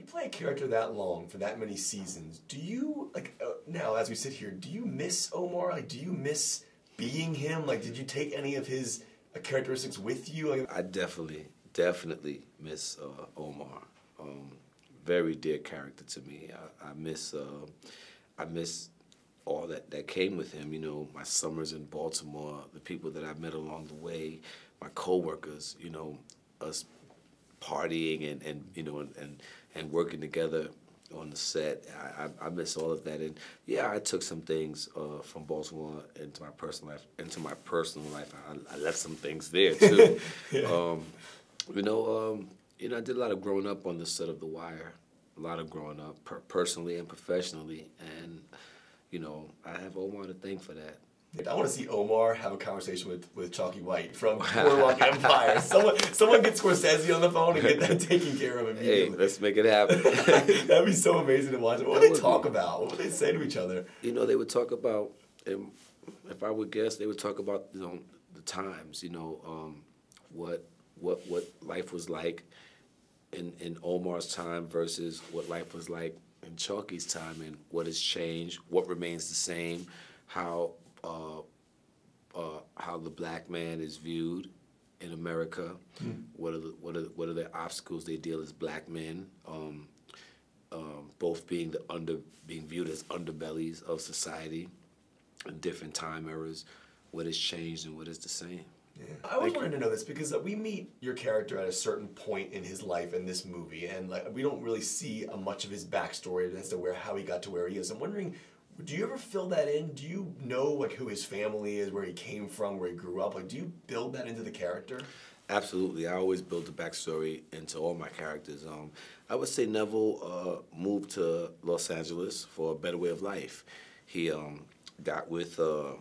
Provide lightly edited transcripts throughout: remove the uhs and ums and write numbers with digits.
play a character that long for that many seasons, do you, like, now as we sit here, do you miss Omar? Like, do you miss being him? Like, did you take any of his characteristics with you? Like, I definitely miss Omar. Very dear character to me. I miss all that came with him. You know, my summers in Baltimore, the people that I met along the way, my coworkers. You know, us partying and you know and working together on the set. I miss all of that. And yeah, I took some things from Baltimore into my personal life. I left some things there too. Yeah. I did a lot of growing up on the set of The Wire. A lot of growing up, personally and professionally, and you know, I have Omar to thank for that. I want to see Omar have a conversation with Chalky White from Boardwalk Empire. Someone get Scorsese on the phone and get that taken care of immediately. Hey, let's make it happen. That'd be so amazing to watch. What would they talk about? What would they say to each other? You know, they would talk about, if I would guess, they would talk about, you know, the times, you know, what life was like in Omar's time versus what life was like in Chalky's time, and what has changed, what remains the same, how the black man is viewed in America. What are the obstacles they deal as black men? Both being viewed as underbellies of society in different time eras. What has changed and what is the same? Yeah. I always wanted to know this because we meet your character at a certain point in his life in this movie, and like we don't really see much of his backstory as to how he got to where he is. I'm wondering, do you ever fill that in? Do you know like who his family is, where he came from, where he grew up? Like, do you build that into the character? Absolutely. I always build the backstory into all my characters. I would say Neville moved to Los Angeles for a better way of life. He got with the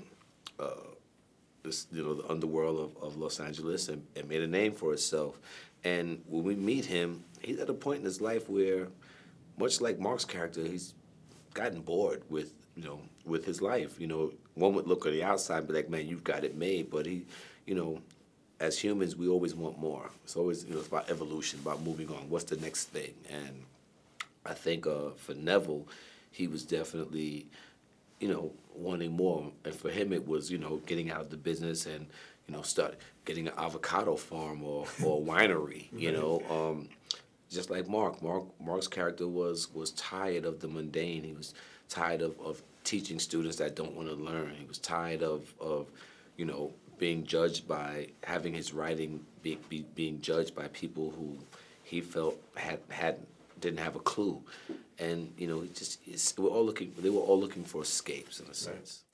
underworld of Los Angeles and made a name for itself. And when we meet him, he's at a point in his life where, much like Mark's character, he's gotten bored with his life. You know, one would look at the outside and be like, man, you've got it made. But he, you know, as humans, we always want more. It's always, you know, it's about evolution, about moving on. What's the next thing? And I think for Neville, he was definitely, you know, wanting more. And for him, it was, you know, getting out of the business and, you know, start getting an avocado farm or a winery, you know. Just like Mark's character was tired of the mundane. He was tired of teaching students that don't want to learn. He was tired of you know, being judged by, having his writing being judged by people who he felt didn't have a clue. And, you know, they were all looking for escapes in a sense. Right.